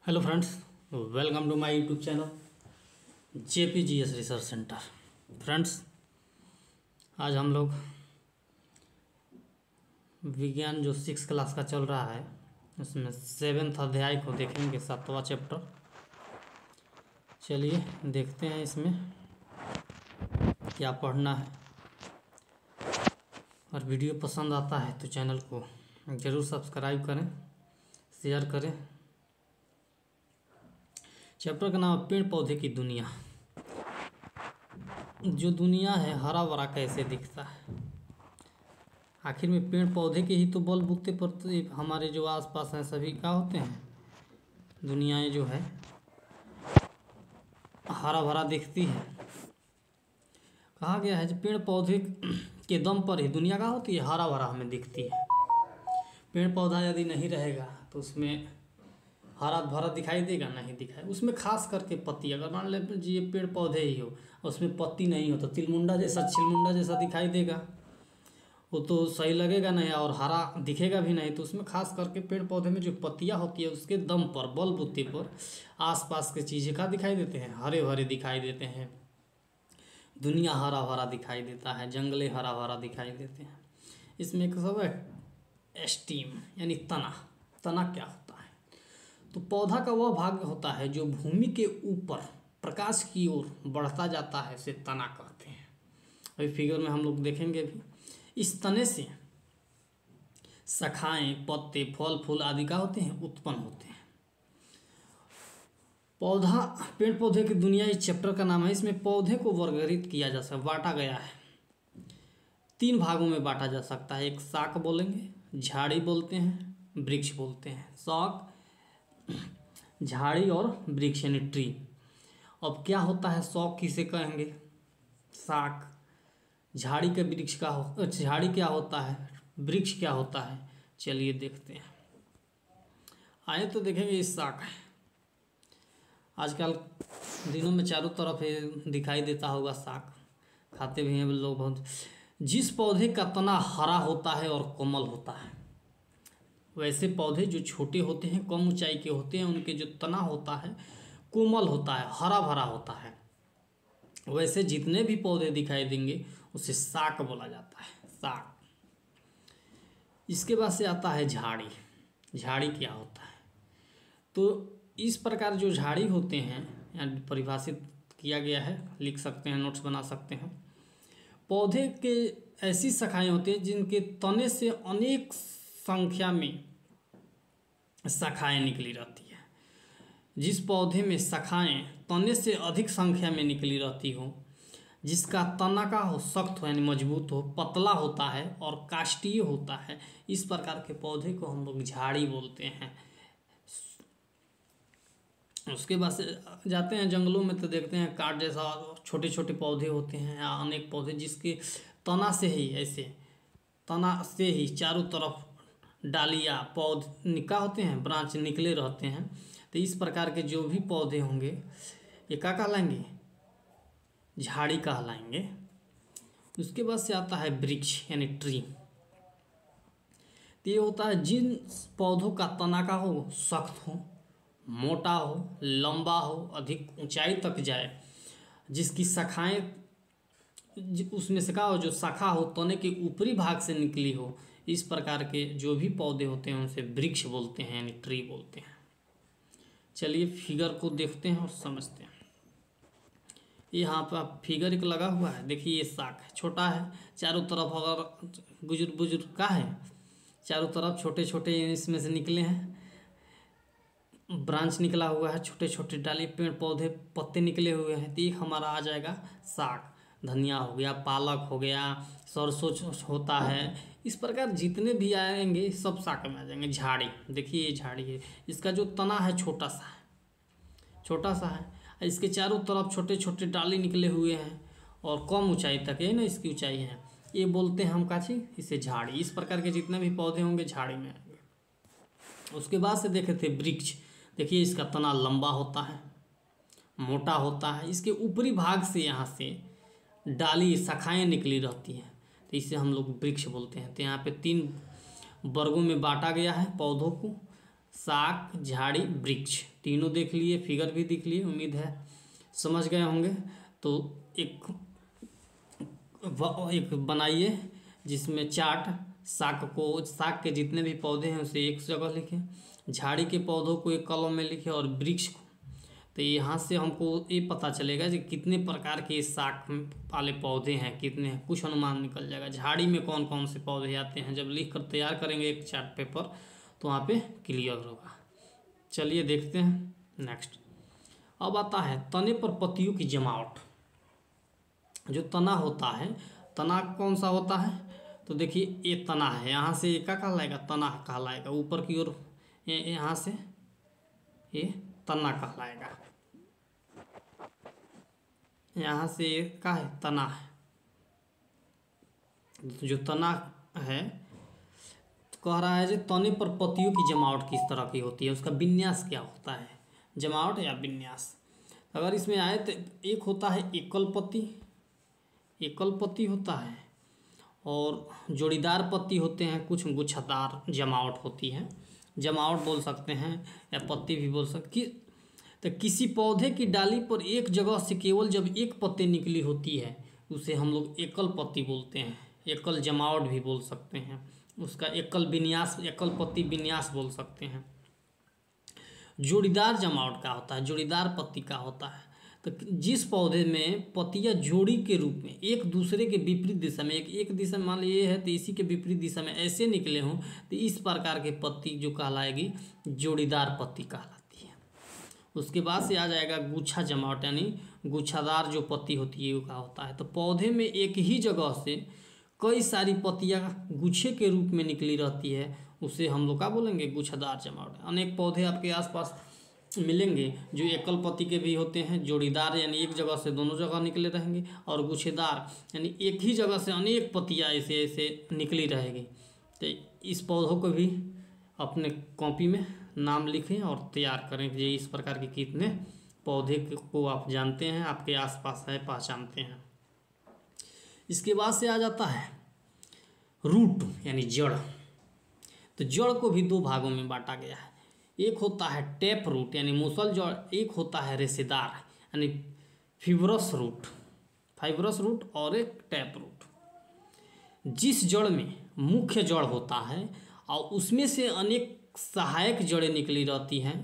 Hello friends, welcome to my YouTube channel JPGS research centre. Friends, आज हम लोग विज्ञान जो 6 क्लास का चल रहा है उसमें 7th अध्याय को देखेंगे, 7वां चैप्टर। चलिए देखते हैं इसमें क्या पढ़ना है। और वीडियो पसंद आता है तो चैनल को ज़रूर सब्सक्राइब करें, शेयर करें। चैप्टर का नाम है पेड़ पौधे की दुनिया। जो दुनिया है हरा भरा कैसे दिखता है। आखिर में पेड़ पौधे के ही तो बल बूते पर तो हमारे जो आसपास हैं सभी क्या होते हैं, दुनियाएं जो है हरा भरा दिखती है। कहा गया है जो पेड़ पौधे के दम पर ही दुनिया का होती है, हरा भरा हमें दिखती है। पेड़ पौधा यदि नहीं रहेगा तो उसमें हरा भरा दिखाई देगा, नहीं दिखाई। उसमें खास करके पत्ती, अगर मान लीजिए पेड़ पौधे ही हो उसमें पत्ती नहीं हो तो तिलमुंडा जैसा छिलमुंडा जैसा दिखाई देगा, वो तो सही लगेगा नहीं और हरा दिखेगा भी नहीं। तो उसमें खास करके पेड़ पौधे में जो पत्तियां होती है उसके दम पर, बल बूते पर आसपास के चीज़ें का दिखाई देते हैं, हरे भरे दिखाई देते हैं। दुनिया हरा भरा दिखाई देता है, जंगले हरा भरा दिखाई देते हैं। इसमें एक सब है स्टीम यानी तना। तना क्या होता है? तो पौधा का वह भाग होता है जो भूमि के ऊपर प्रकाश की ओर बढ़ता जाता है, इसे तना कहते हैं। अभी फिगर में हम लोग देखेंगे भी। इस तने से शाखाएं, पत्ते, फल फूल आदि का होते हैं, उत्पन्न होते हैं। पौधा, पेड़ पौधे की दुनिया इस चैप्टर का नाम है। इसमें पौधे को वर्गीकृत किया जा सकता, बांटा गया है। 3 भागों में बांटा जा सकता है। एक शाक बोलेंगे, झाड़ी बोलते हैं, वृक्ष बोलते हैं। शाक, झाड़ी और वृक्ष यानी ट्री। अब क्या होता है शौक किसे कहेंगे? शाक। झाड़ी के वृक्ष का हो, झाड़ी क्या होता है, वृक्ष क्या होता है, चलिए देखते हैं। आए तो देखेंगे इस शाक है। आजकल दिनों में चारों तरफ ये दिखाई देता होगा शाक, खाते भी हैं लोग बहुत। जिस पौधे का तना हरा होता है और कोमल होता है, वैसे पौधे जो छोटे होते हैं, कम ऊंचाई के होते हैं, उनके जो तना होता है कोमल होता है, हरा भरा होता है। वैसे जितने भी पौधे दिखाई देंगे उसे शाक बोला जाता है, शाक। इसके बाद से आता है झाड़ी। झाड़ी क्या होता है? तो इस प्रकार जो झाड़ी होते हैं यहाँ परिभाषित किया गया है, लिख सकते हैं, नोट्स बना सकते हैं। पौधे के ऐसी शाखाएं होती हैं जिनके तने से अनेक संख्या में शाखाएं निकली रहती है। जिस पौधे में शाखाएं तने से अधिक संख्या में निकली रहती हो, जिसका तना का हो सख्त हो यानी मजबूत हो, पतला होता है और काष्ठीय होता है, इस प्रकार के पौधे को हम लोग झाड़ी बोलते हैं। उसके बाद से जाते हैं जंगलों में तो देखते हैं काट जैसा छोटे छोटे पौधे होते हैं, या अनेक पौधे जिसके तना से ही, ऐसे तना से ही चारों तरफ डालियाँ पौध निका होते हैं, ब्रांच निकले रहते हैं। तो इस प्रकार के जो भी पौधे होंगे ये क्या कहलाएंगे? झाड़ी कहलाएंगे। उसके बाद से आता है वृक्ष यानी ट्री। तो ये होता है जिन पौधों का तना का हो सख्त हो, मोटा हो, लंबा हो, अधिक ऊंचाई तक जाए, जिसकी शाखाएं उसमें से का हो जो शाखा हो तने के ऊपरी भाग से निकली हो, इस प्रकार के जो भी पौधे होते हैं उनसे वृक्ष बोलते हैं यानी ट्री बोलते हैं। चलिए फिगर को देखते हैं और समझते हैं। यहाँ पर फिगर एक लगा हुआ है, देखिए ये शाक है, छोटा है, चारों तरफ अगर बुजुर्ग बुजुर्ग का है, चारों तरफ छोटे छोटे इसमें से निकले हैं, ब्रांच निकला हुआ है, छोटे छोटे डाली पेड़ पौधे पत्ते निकले हुए हैं। तो एक हमारा आ जाएगा साग। धनिया हो गया, पालक हो गया, सरसों होता है, इस प्रकार जितने भी आएंगे सब साग में आ जाएंगे। झाड़ी, देखिए ये झाड़ी है, इसका जो तना है छोटा सा है, छोटा सा है, इसके चारों तरफ छोटे छोटे डाली निकले हुए हैं और कम ऊंचाई तक है ना इसकी ऊंचाई है, ये बोलते हैं हम काची, इसे झाड़ी। इस प्रकार के जितने भी पौधे होंगे झाड़ी में आएंगे। उसके बाद से देखे थे वृक्ष। देखिए इसका तना लंबा होता है, मोटा होता है, इसके ऊपरी भाग से यहाँ से डाली शाखाएं निकली रहती हैं, तो इसे हम लोग वृक्ष बोलते हैं। तो यहाँ पे 3 वर्गों में बांटा गया है पौधों को। शाक, झाड़ी, वृक्ष, तीनों देख लिए, फिगर भी देख लिए, उम्मीद है समझ गए होंगे। तो एक बनाइए जिसमें चार्ट, शाक के जितने भी पौधे हैं उसे एक जगह लिखें, झाड़ी के पौधों को एक कॉलम में लिखें और वृक्ष को। तो यहाँ से हमको ये पता चलेगा कि कितने प्रकार के शाक वाले पौधे हैं, कितने हैं, कुछ अनुमान निकल जाएगा। झाड़ी में कौन कौन से पौधे आते हैं, जब लिख कर तैयार करेंगे एक चार्ट पेपर तो वहाँ पे क्लियर होगा। चलिए देखते हैं नेक्स्ट। अब आता है तने पर पत्तियों की जमावट। जो तना होता है, तना कौन सा होता है, तो देखिए ये तना है, यहाँ से ये क्या कहलाएगा, तना कहलाएगा। ऊपर की ओर यहाँ से ये तना कहलाएगा, यहाँ से ये क्या है, तना है। जो तना है तो कह रहा है जो तने पर पत्तियों की जमावट किस तरह की होती है, उसका विन्यास क्या होता है, जमावट या विन्यास। अगर इसमें आए तो एक होता है एकल पत्ती होता है, और जोड़ीदार पत्ती होते हैं, कुछ गुच्छादार जमावट होती है। जमावट बोल सकते हैं या पत्ती भी बोल सकते। तो किसी पौधे की डाली पर एक जगह से केवल जब एक पत्ती निकली होती है उसे हम लोग एकल पत्ती बोलते हैं, एकल जमावट भी बोल सकते हैं, उसका एकल विन्यास, एकल पत्ती विन्यास बोल सकते हैं। जोड़ीदार जमावट का होता है, जोड़ीदार पत्ती का होता है तो जिस पौधे में पत्तियां जोड़ी के रूप में एक दूसरे के विपरीत दिशा में, एक दिशा मान लीजिए ये है तो इसी के विपरीत दिशा में ऐसे निकले हों तो इस प्रकार की पत्ती जो कहलाएगी जोड़ीदार पत्ती कहलाती है। उसके बाद से आ जाएगा गुच्छा जमावट, यानी गुच्छादार जो पत्ती होती है का होता है। तो पौधे में एक ही जगह से कई सारी पत्तियां गुच्छे के रूप में निकली रहती है, उसे हम लोग क्या बोलेंगे, गुच्छादार जमावट। अनेक पौधे आपके आसपास मिलेंगे जो एकल पत्ती के भी होते हैं, जोड़ीदार यानी एक जगह से दोनों जगह निकले रहेंगे, और गुच्छेदार यानी एक ही जगह से अनेक पत्तियां ऐसे ऐसे निकली रहेगी। तो इस पौधों को भी अपने कॉपी में नाम लिखें और तैयार करें कि इस प्रकार के कितने पौधे को आप जानते हैं, आपके आसपास है, पहचानते हैं। इसके बाद से आ जाता है रूट यानी जड़। तो जड़ को भी दो भागों में बांटा गया है, एक होता है टैप रूट यानी मूसल जड़, एक होता है रेशेदार यानी फाइब्रस रूट और एक टैप रूट। जिस जड़ में मुख्य जड़ होता है और उसमें से अनेक सहायक जड़ें निकली रहती हैं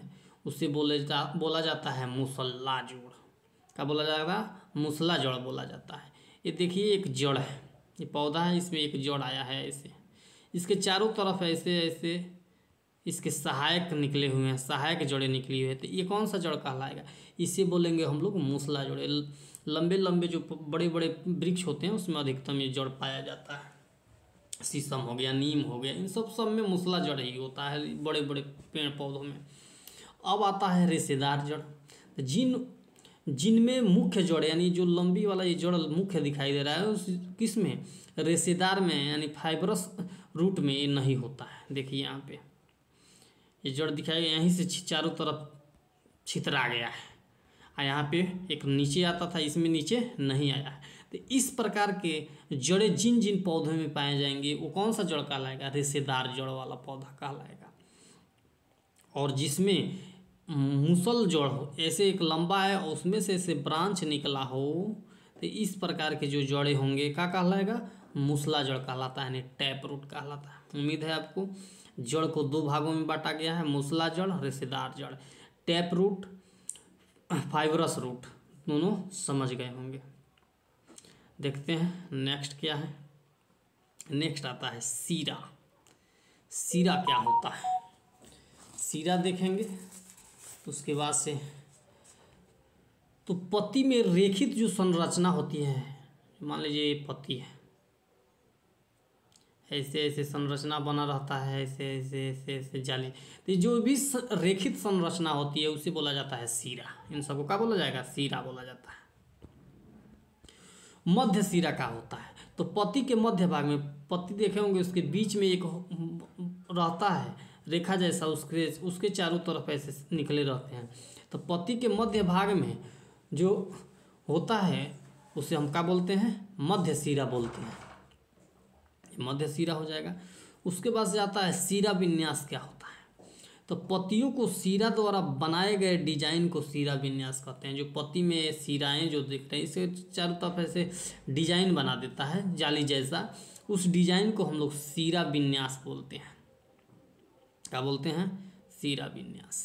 उसे बोला जाता है मूसला जड़। क्या बोला जाएगा, मूसला जड़ बोला जाता है। ये देखिए एक जड़ है, ये पौधा है, इसमें एक जड़ आया है ऐसे, इसके चारों तरफ ऐसे ऐसे इसके सहायक निकले हुए हैं, सहायक जड़ें निकली हुई है। तो ये कौन सा जड़ कहलाएगा, इसे बोलेंगे हम लोग मूसला जड़। लंबे लंबे जो बड़े बड़े वृक्ष होते हैं उसमें अधिकतम ये जड़ पाया जाता है। शीशम हो गया, नीम हो गया, इन सब में मूसला जड़ ही होता है बड़े बड़े पेड़ पौधों में। अब आता है रेशेदार जड़। तो जिनमें मुख्य जड़ यानी जो लंबी वाला ये जड़ मुख्य दिखाई दे रहा है उस किस में, रेशेदार में यानी फाइब्रस रूट में ये नहीं होता है। देखिए यहाँ पे ये जड़ दिखाई, यहीं से चारों तरफ छितरा गया है, और यहाँ पे एक नीचे आता था, इसमें नीचे नहीं आया है। तो इस प्रकार के जड़ें जिन जिन पौधों में पाए जाएंगे वो कौन सा जड़ कहलाएगा, रेशेदार जड़ वाला पौधा कहलाएगा। और जिसमें मूसल जड़ हो, ऐसे एक लंबा है और उसमें से ऐसे ब्रांच निकला हो, तो इस प्रकार के जो जड़ें होंगे क्या कहलाएगा, मूसला जड़ कहलाता है, यानी टैप रूट कहलाता है। उम्मीद है आपको जड़ को दो भागों में बांटा गया है, मूसला जड़, रेशेदार जड़। टैप रूट, फाइब्रस रूट दोनों समझ गए होंगे। देखते हैं नेक्स्ट क्या है। नेक्स्ट आता है सीरा। सीरा क्या होता है, सीरा देखेंगे तो उसके बाद से तो पत्ती में रेखित जो संरचना होती है, मान लीजिए ये पत्ती है, ऐसे ऐसे संरचना बना रहता है, ऐसे ऐसे ऐसे ऐसे जाली, तो जो भी रेखित संरचना होती है उसे बोला जाता है सीरा। इन सबको क्या बोला जाएगा, सीरा बोला जाता है। मध्य सीरा का होता है, तो पत्ती के मध्य भाग में, पत्ती देखे होंगे उसके बीच में एक रहता है रेखा जैसा, उसके चारों तरफ ऐसे निकले रहते हैं। तो पत्ती के मध्य भाग में जो होता है उसे हम क्या बोलते हैं, मध्य सीरा बोलते हैं। मध्य सीरा हो जाएगा। उसके बाद से आता है सीरा विन्यास क्या होता है। तो पत्तियों को सिरा द्वारा बनाए गए डिजाइन को सिरा विन्यास कहते हैं। जो पत्ती में सिराएं जो दिख रहे हैं इसे चारों तरफ ऐसे डिजाइन बना देता है जाली जैसा, उस डिजाइन को हम लोग सिरा विन्यास बोलते हैं। क्या बोलते हैं? सिरा विन्यास।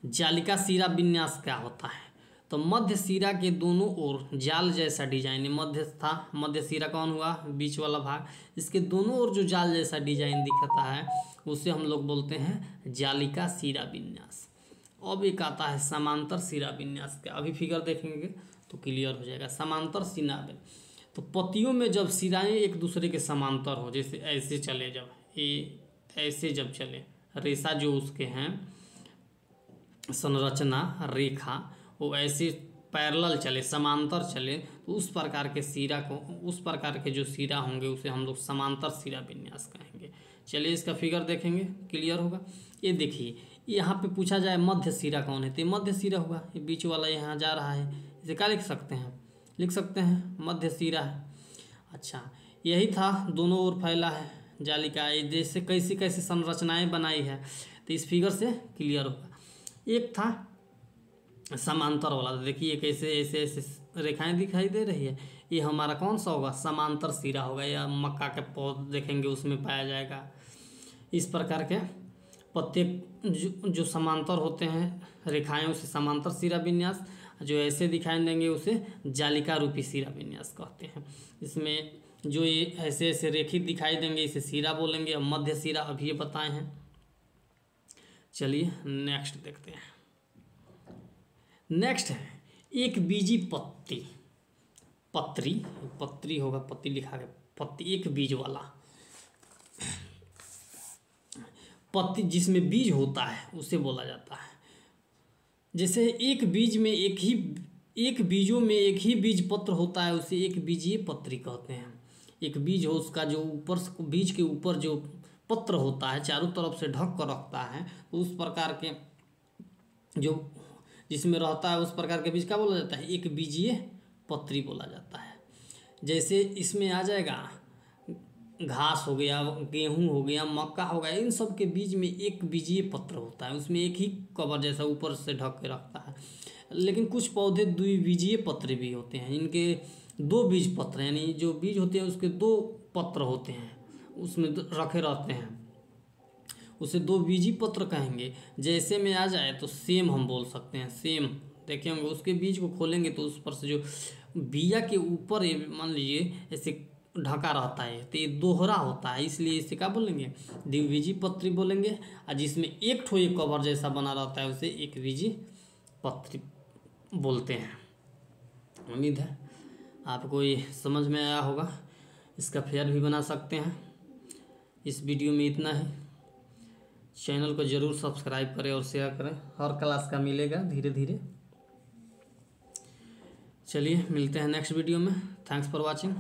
जालिका सिरा विन्यास क्या होता है? तो मध्य सिरा के दोनों ओर जाल जैसा डिजाइन, मध्य था, मध्य सिरा कौन हुआ? बीच वाला भाग। इसके दोनों ओर जो जाल जैसा डिजाइन दिखता है उसे हम लोग बोलते हैं जालिका सिरा विन्यास। अब एक आता है समांतर सिरा विन्यास का। अभी फिगर देखेंगे तो क्लियर हो जाएगा। समांतर सिरा, तो पत्तियों में जब सिराएं एक दूसरे के समांतर हो, जैसे ऐसे चले, जब ये ऐसे जब चले, रेशा जो उसके हैं संरचना रेखा वो ऐसे पैरेलल चले, समांतर चले, तो उस प्रकार के सिरा को, उस प्रकार के जो सिरा होंगे उसे हम लोग समांतर सिरा विन्यास कहेंगे। चलिए इसका फिगर देखेंगे, क्लियर होगा। ये देखिए यहाँ पे पूछा जाए मध्य सिरा कौन है, तो मध्य सिरा हुआ, ये बीच वाला यहाँ जा रहा है, इसे क्या लिख सकते हैं? लिख सकते हैं मध्य सिरा है। अच्छा, यही था, दोनों ओर फैला है जालिका, जैसे कैसी कैसी संरचनाएं बनाई है, तो इस फिगर से क्लियर होगा। एक था समांतर वाला, देखिए कैसे ऐसे ऐसे रेखाएं दिखाई दे रही है, ये हमारा कौन सा होगा? समांतर सिरा होगा, या मक्का के पौध देखेंगे उसमें पाया जाएगा। इस प्रकार के पत्ते जो समांतर होते हैं रेखाएं उसे समांतर सिरा विन्यास, जो ऐसे दिखाई देंगे उसे जालिका रूपी सिरा विन्यास कहते हैं। इसमें जो ये ऐसे ऐसे रेखित दिखाई देंगे इसे सिरा बोलेंगे। और मध्य सिरा अभी ये बताए हैं। चलिए नेक्स्ट देखते हैं। नेक्स्ट है एक बीजी पत्ती, पत्री, पत्री होगा, पत्ती लिखा गया, पत्ती एक बीज वाला पत्ती जिसमें बीज होता है उसे बोला जाता है। जैसे एक बीज में एक बीजों में एक ही बीज पत्र होता है उसे एक बीजीय पत्री कहते हैं। एक बीज हो, उसका जो ऊपर, बीज के ऊपर जो पत्र होता है चारों तरफ से ढक कर रखता है, तो उस प्रकार के जो जिसमें रहता है उस प्रकार के बीज का बोला जाता है एक बीजीय पत्री बोला जाता है। जैसे इसमें आ जाएगा घास हो गया, गेहूं हो गया, मक्का हो गया, इन सब के बीज में एक बीजीय पत्र होता है, उसमें एक ही कवर जैसा ऊपर से ढक के रखता है। लेकिन कुछ पौधे द्विबीजीय पत्र भी होते हैं, इनके दो बीज पत्र, यानी जो बीज होते हैं उसके दो पत्र होते हैं उसमें रखे रहते हैं, उसे दो बीजी पत्र कहेंगे। जैसे में आ जाए तो सेम हम बोल सकते हैं। सेम देखे होंगे, उसके बीज को खोलेंगे तो उस पर से जो बिया के ऊपर मान लीजिए ऐसे ढका रहता है, तो ये दोहरा होता है, इसलिए इसे क्या बोलेंगे? द्विबीजी पत्री बोलेंगे। और जिसमें एक ठो एक कवर जैसा बना रहता है उसे एक बीजी पत्री बोलते हैं। उम्मीद है आपको ये समझ में आया होगा। इसका फेयर भी बना सकते हैं। इस वीडियो में इतना है। चैनल को ज़रूर सब्सक्राइब करें और शेयर करें, हर क्लास का मिलेगा धीरे धीरे। चलिए मिलते हैं नेक्स्ट वीडियो में। Thanks for watching.